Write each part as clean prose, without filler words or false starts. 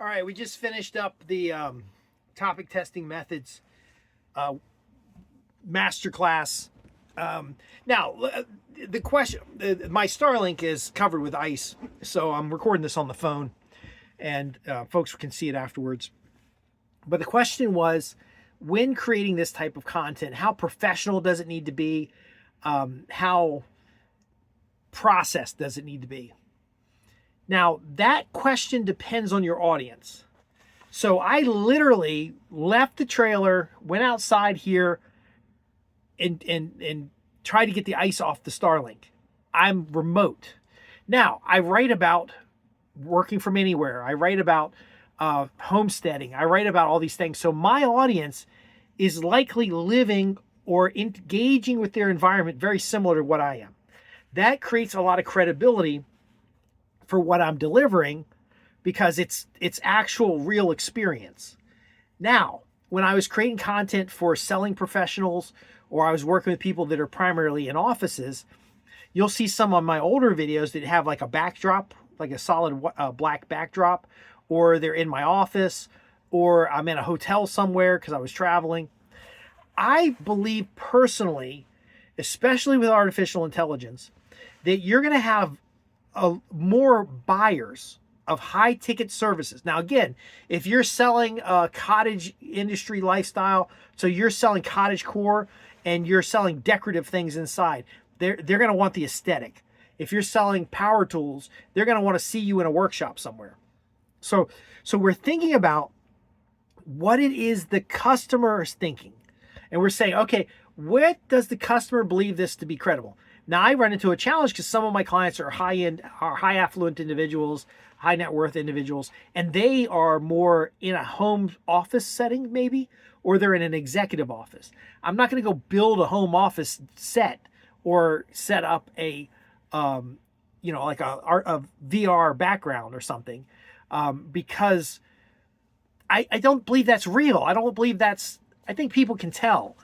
All right, we just finished up the topic testing methods uh, masterclass. Now, the question, my Starlink is covered with ice, so I'm recording this on the phone, and folks can see it afterwards. But the question was, when creating this type of content, how professional does it need to be? How processed does it need to be? Now, that question depends on your audience. So I literally left the trailer, went outside here, and tried to get the ice off the Starlink. I'm remote. Now, I write about working from anywhere. I write about homesteading. I write about all these things. So my audience is likely living or engaging with their environment very similar to what I am. That creates a lot of credibility for what I'm delivering because it's actual real experience. Now, when I was creating content for selling professionals or I was working with people that are primarily in offices, you'll see some of my older videos that have like a backdrop, like a solid black backdrop, or they're in my office, or I'm in a hotel somewhere because I was traveling. I believe personally, especially with artificial intelligence, that you're going to have more buyers of high ticket services. Now, again, if you're selling a cottage industry lifestyle, so you're selling cottage core and you're selling decorative things inside, they're going to want the aesthetic. If you're selling power tools, they're going to want to see you in a workshop somewhere. So we're thinking about what it is the customer is thinking. And we're saying, okay, what does the customer believe this to be credible? Now, I run into a challenge because some of my clients are high affluent individuals, high net worth individuals, and they are more in a home office setting, maybe, or they're in an executive office. I'm not going to go build a home office set or set up a, like a VR background or something, because I don't believe that's real. I think people can tell.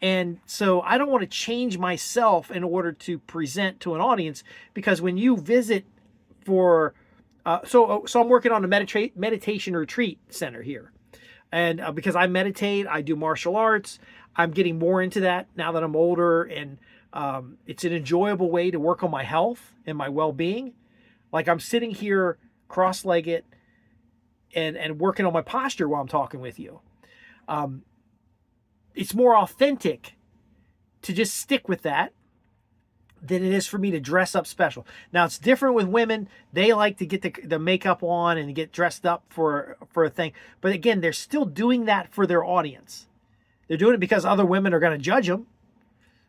And so I don't want to change myself in order to present to an audience, because when you visit for, so I'm working on a meditation retreat center here. And because I meditate, I do martial arts, I'm getting more into that now that I'm older. And it's an enjoyable way to work on my health and my well-being. Like I'm sitting here cross-legged and working on my posture while I'm talking with you. It's more authentic to just stick with that than it is for me to dress up special. Now, it's different with women. They like to get the makeup on and get dressed up for a thing. But again, they're still doing that for their audience. They're doing it because other women are going to judge them,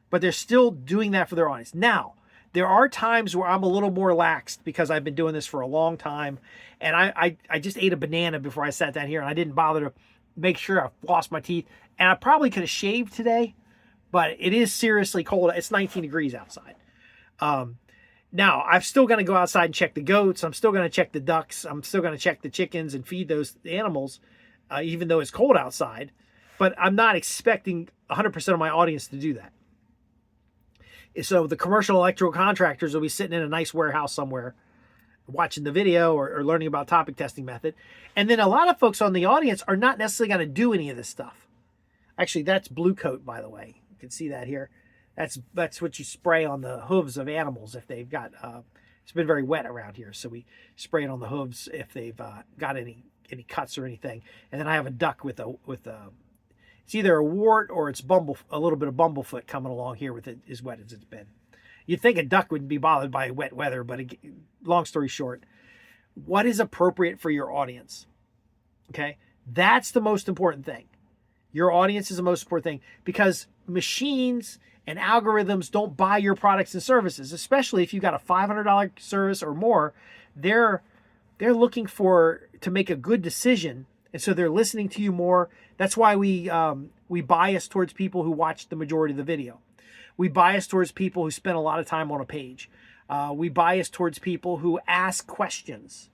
but they're still doing that for their audience. Now, there are times where I'm a little more laxed because I've been doing this for a long time. And I just ate a banana before I sat down here, and I didn't bother to make sure I flossed my teeth. And I probably could have shaved today, but it is seriously cold. It's 19 degrees outside. Now, I'm still going to go outside and check the goats. I'm still going to check the ducks. I'm still going to check the chickens and feed those animals, even though it's cold outside. But I'm not expecting 100% of my audience to do that. So the commercial electrical contractors will be sitting in a nice warehouse somewhere watching the video or learning about topic testing method. And then a lot of folks on the audience are not necessarily going to do any of this stuff. Actually, that's Blue Coat, by the way. You can see that here. That's what you spray on the hooves of animals if they've got, it's been very wet around here. So we spray it on the hooves if they've got any cuts or anything. And then I have a duck with it's either a wart or it's a little bit of bumblefoot coming along here with it as wet as it's been. You'd think a duck wouldn't be bothered by wet weather, but long story short, what is appropriate for your audience? Okay, that's the most important thing. Your audience is the most important thing, because machines and algorithms don't buy your products and services, especially if you got a $500 service or more. They're looking to make a good decision, and so they're listening to you more. That's why we bias towards people who watch the majority of the video. We bias towards people who spend a lot of time on a page. We bias towards people who ask questions,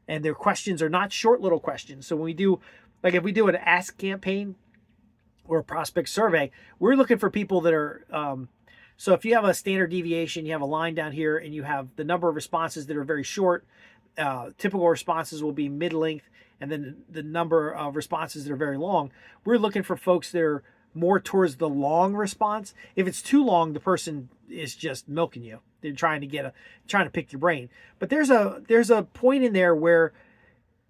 and their questions are not short little questions. So when we do, like if we do an ask campaign or a prospect survey, we're looking for people that are, so if you have a standard deviation, you have a line down here, and you have the number of responses that are very short, typical responses will be mid-length, and then the number of responses that are very long. We're looking for folks that are more towards the long response. If it's too long, the person is just milking you. They're trying to pick your brain. But there's a point in there where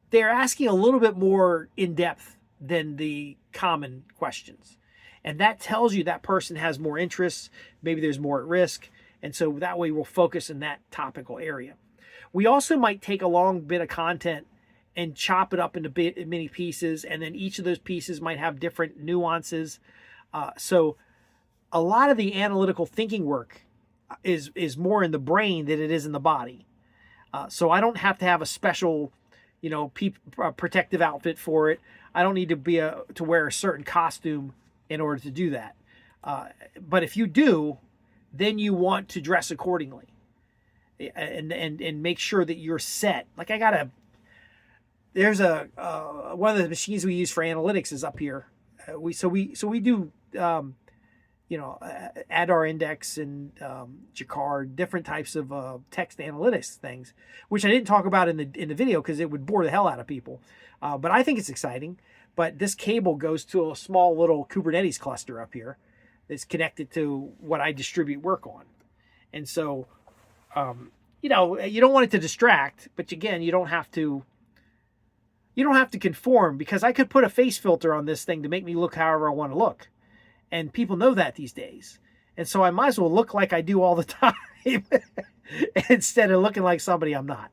they're asking a little bit more in depth than the common questions. And that tells you that person has more interests. Maybe there's more at risk. And so that way we'll focus in that topical area. We also might take a long bit of content and chop it up into many pieces. And then each of those pieces might have different nuances. So a lot of the analytical thinking work is more in the brain than it is in the body. So I don't have to have a special, protective outfit for it. I don't need to wear a certain costume in order to do that. But if you do, then you want to dress accordingly and make sure that you're set. Like there's one of the machines we use for analytics is up here. We do ADAR index and Jacquard, different types of text analytics things, which I didn't talk about in the video because it would bore the hell out of people. But I think it's exciting. But this cable goes to a small little Kubernetes cluster up here that's connected to what I distribute work on. And so, you don't want it to distract, but again, you don't have to conform, because I could put a face filter on this thing to make me look however I want to look. And people know that these days. And so I might as well look like I do all the time instead of looking like somebody I'm not,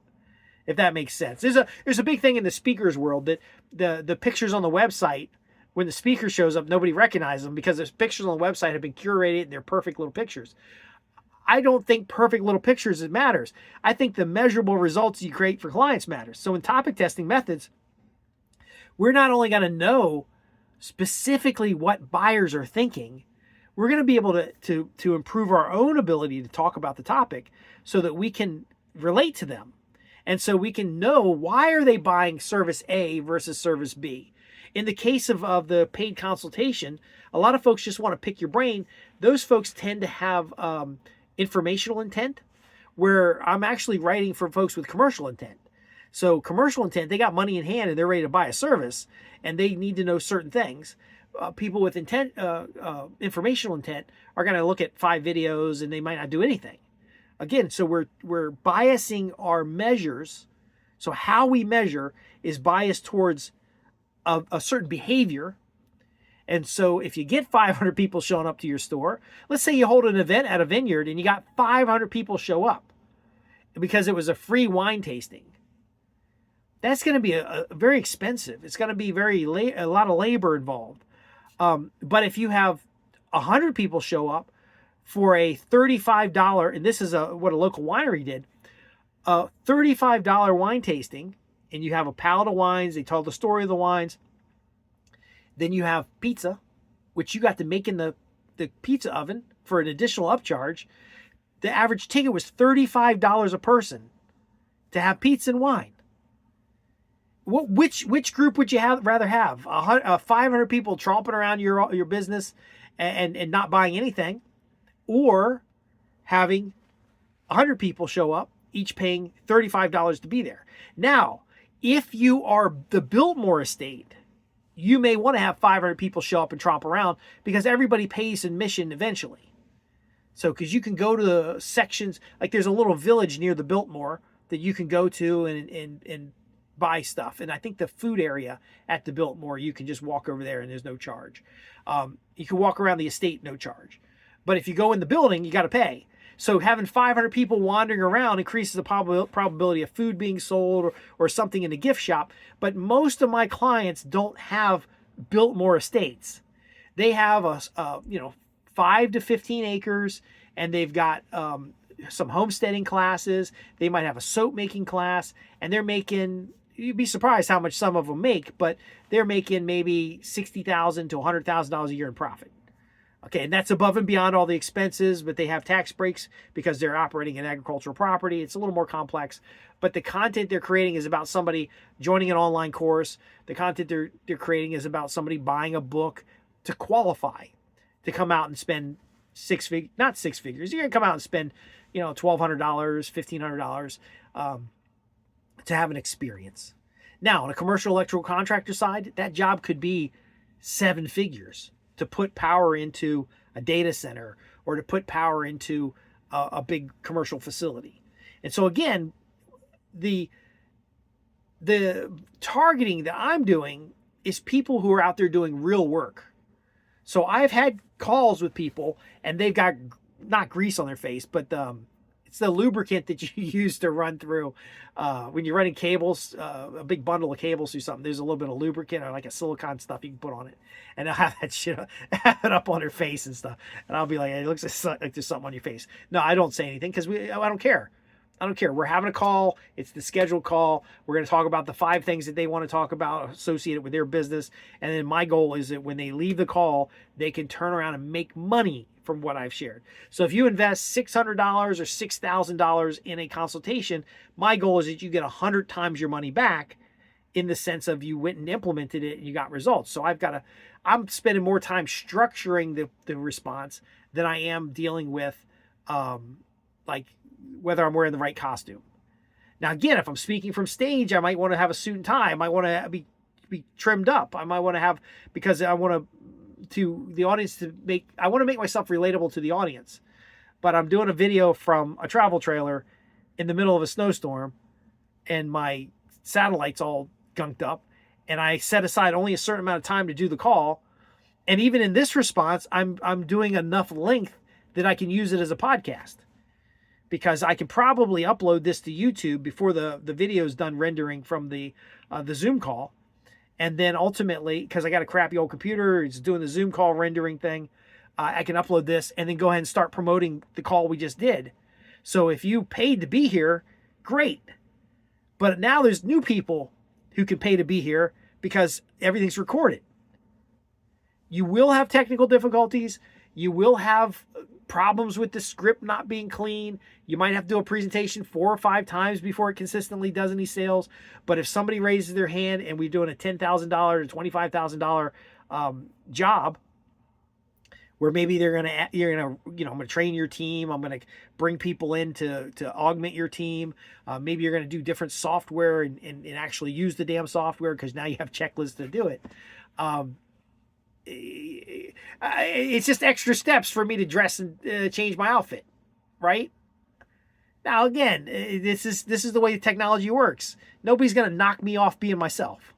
if that makes sense. There's a big thing in the speakers world that the pictures on the website, when the speaker shows up, nobody recognizes them because the pictures on the website have been curated and they're perfect little pictures. I don't think perfect little pictures matters. I think the measurable results you create for clients matters. So in topic testing methods, we're not only going to know specifically what buyers are thinking, we're going to be able to improve our own ability to talk about the topic so that we can relate to them. And so we can know, why are they buying service A versus service B? In the case of the paid consultation, a lot of folks just want to pick your brain. Those folks tend to have informational intent, where I'm actually writing for folks with commercial intent. So commercial intent, they got money in hand and they're ready to buy a service and they need to know certain things. People with informational intent are going to look at 5 videos and they might not do anything. Again, so we're biasing our measures. So how we measure is biased towards a certain behavior. And so if you get 500 people showing up to your store, let's say you hold an event at a vineyard and you got 500 people show up because it was a free wine tasting. That's going to be a very expensive. It's going to be a lot of labor involved. But if you have 100 people show up for a $35, and this is what a local winery did, a $35 wine tasting, and you have a palette of wines, they tell the story of the wines, then you have pizza, which you got to make in the pizza oven for an additional upcharge. The average ticket was $35 a person to have pizza and wine. Which group would you rather have? 500 people tromping around your business and not buying anything, or having 100 people show up, each paying $35 to be there? Now, if you are the Biltmore estate, you may want to have 500 people show up and tromp around, because everybody pays admission eventually. So, because you can go to the sections, like there's a little village near the Biltmore that you can go to and buy stuff. And I think the food area at the Biltmore, you can just walk over there and there's no charge. You can walk around the estate, no charge. But if you go in the building, you got to pay. So having 500 people wandering around increases the probability of food being sold or something in the gift shop. But most of my clients don't have Biltmore estates. They have 5 to 15 acres, and they've got some homesteading classes. They might have a soap making class, and they're making, you'd be surprised how much some of them make, but they're making maybe $60,000 to $100,000 a year in profit. Okay, and that's above and beyond all the expenses, but they have tax breaks because they're operating an agricultural property. It's a little more complex, but the content they're creating is about somebody joining an online course. The content they're creating is about somebody buying a book to qualify to come out and spend not six figures. You're going to come out and spend, $1,200, $1,500 to have an experience. Now, on a commercial electrical contractor side, that job could be 7 figures to put power into a data center or to put power into a big commercial facility. And so again, the targeting that I'm doing is people who are out there doing real work. So I've had calls with people and they've got not grease on their face, but it's the lubricant that you use to run through when you're running cables, a big bundle of cables through something. There's a little bit of lubricant or like a silicone stuff you can put on it, and they'll have that shit have it up on their face and stuff. And I'll be like, hey, it looks like there's something on your face. No, I don't say anything because I don't care. I don't care. We're having a call. It's the scheduled call. We're going to talk about the 5 things that they want to talk about associated with their business. And then my goal is that when they leave the call, they can turn around and make money from what I've shared. So if you invest $600 or $6,000 in a consultation, my goal is that you get 100 times your money back, in the sense of you went and implemented it and you got results. So I'm spending more time structuring the response than I am dealing with like whether I'm wearing the right costume. Now, again, if I'm speaking from stage, I might want to have a suit and tie. I might want to be trimmed up. I might want to have, because I want the audience to I want to make myself relatable to the audience. But I'm doing a video from a travel trailer in the middle of a snowstorm and my satellite's all gunked up, and I set aside only a certain amount of time to do the call. And even in this response, I'm doing enough length that I can use it as a podcast, because I can probably upload this to YouTube before the video is done rendering from the Zoom call. And then ultimately, because I got a crappy old computer, it's doing the Zoom call rendering thing, I can upload this and then go ahead and start promoting the call we just did. So if you paid to be here, great. But now there's new people who can pay to be here because everything's recorded. You will have technical difficulties. You will have problems with the script not being clean. You might have to do a presentation 4 or 5 times before it consistently does any sales. But if somebody raises their hand and we're doing a $10,000 to $25,000 job, where maybe you're gonna, I'm gonna train your team. I'm gonna bring people in to augment your team. Maybe you're gonna do different software and actually use the damn software because now you have checklists to do it. It's just extra steps for me to dress and change my outfit, right? Now again, this is the way technology works. Nobody's gonna knock me off being myself,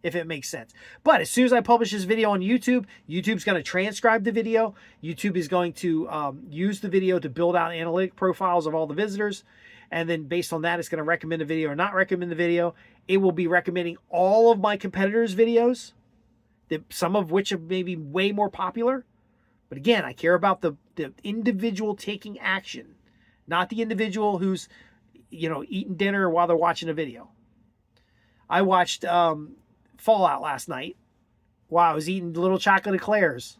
if it makes sense. But as soon as I publish this video on YouTube, YouTube's going to transcribe the video. YouTube is going to use the video to build out analytic profiles of all the visitors. And then based on that, it's going to recommend a video or not recommend the video. It will be recommending all of my competitors' videos, some of which are maybe way more popular. But again, I care about the individual taking action, not the individual who's, eating dinner while they're watching a video. I watched Fallout last night while I was eating little chocolate eclairs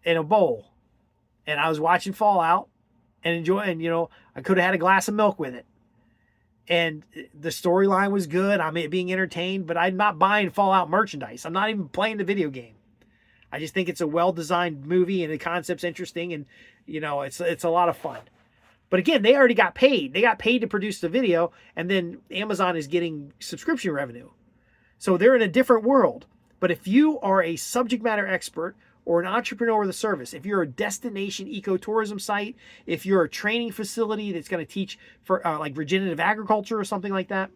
in a bowl, and I was watching Fallout and enjoying. I could have had a glass of milk with it, and the storyline was good. I'm being entertained, but I'm not buying Fallout merchandise. I'm not even playing the video game. I just think it's a well-designed movie and the concept's interesting, and it's a lot of fun. But again, they already got paid. They got paid to produce the video, and then Amazon is getting subscription revenue. So they're in a different world. But if you are a subject matter expert or an entrepreneur with a service, if you're a destination ecotourism site, if you're a training facility that's going to teach for like regenerative agriculture or something like that,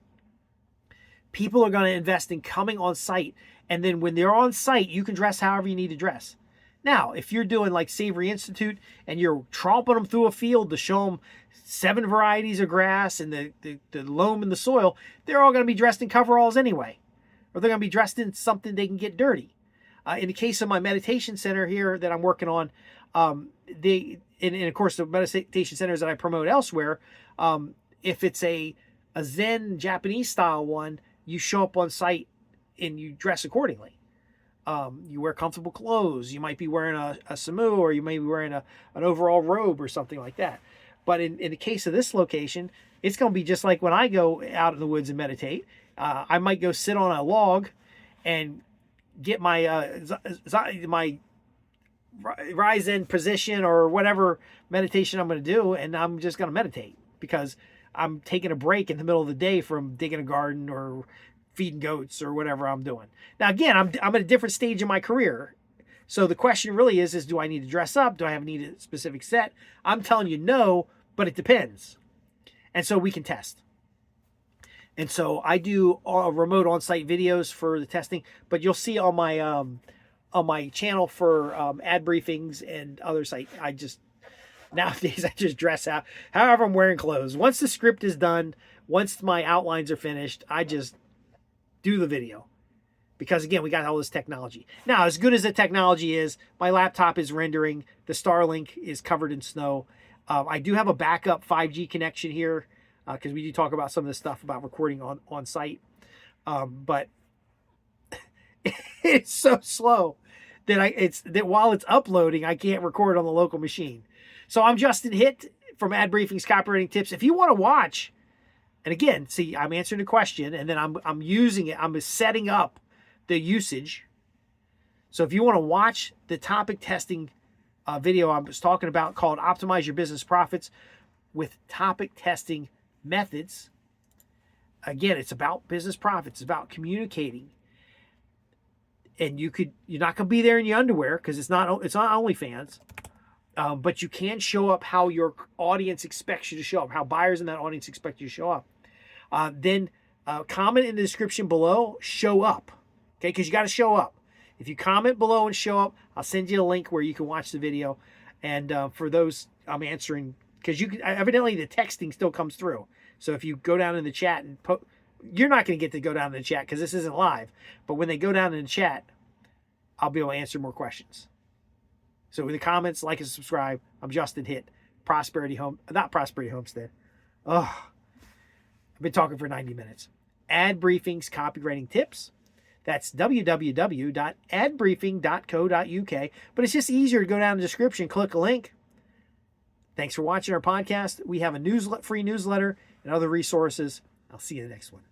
people are going to invest in coming on site. And then when they're on site, you can dress however you need to dress. Now, if you're doing like Savory Institute and you're tromping them through a field to show them 7 varieties of grass and the loam in the soil, they're all going to be dressed in coveralls anyway. Or they're going to be dressed in something they can get dirty. In the case of my meditation center here that I'm working on, and of course the meditation centers that I promote elsewhere, if it's a Zen Japanese style one, you show up on site and you dress accordingly. You wear comfortable clothes. You might be wearing a samu, or you may be wearing an overall robe or something like that. But in the case of this location, it's going to be just like when I go out in the woods and meditate. I might go sit on a log and get my my rise in position or whatever meditation I'm going to do, and I'm just going to meditate because I'm taking a break in the middle of the day from digging a garden or feeding goats or whatever I'm doing. Now, again, I'm at a different stage in my career. So the question really is do I need to dress up? Do I need a specific set? I'm telling you no, but it depends. And so we can test. And so I do remote on-site videos for the testing, but you'll see on my channel for ad briefings and other sites, nowadays I just dress out however I'm wearing clothes. Once the script is done, once my outlines are finished, I just do the video. Because again, we got all this technology. Now, as good as the technology is, my laptop is rendering. The Starlink is covered in snow. I do have a backup 5G connection here because we do talk about some of the stuff about recording on site. But it's so slow that while it's uploading, I can't record on the local machine. So I'm Justin Hitt from Ad Briefing's Copywriting Tips. If you want to watch, and again, see, I'm answering the question, and then I'm using it. I'm setting up the usage. So if you want to watch the topic testing video I was talking about called Optimize Your Business Profits with Topic Testing Methods, again, it's about business profits. It's about communicating. And you're not going to be there in your underwear because it's not OnlyFans. But you can show up how your audience expects you to show up, how buyers in that audience expect you to show up. Then comment in the description below, show up. Okay, because you got to show up. If you comment below and show up, I'll send you a link where you can watch the video. And for those I'm answering, because evidently the texting still comes through. So if you go down in the chat and you're not going to get to go down in the chat because this isn't live. But when they go down in the chat, I'll be able to answer more questions. So in the comments, like and subscribe. I'm Justin Hitt, not Prosperity Homestead. Oh, I've been talking for 90 minutes. Ad Briefing's Copywriting Tips. That's www.adbriefing.co.uk. But it's just easier to go down in the description, click a link. Thanks for watching our podcast. We have a free newsletter and other resources. I'll see you in the next one.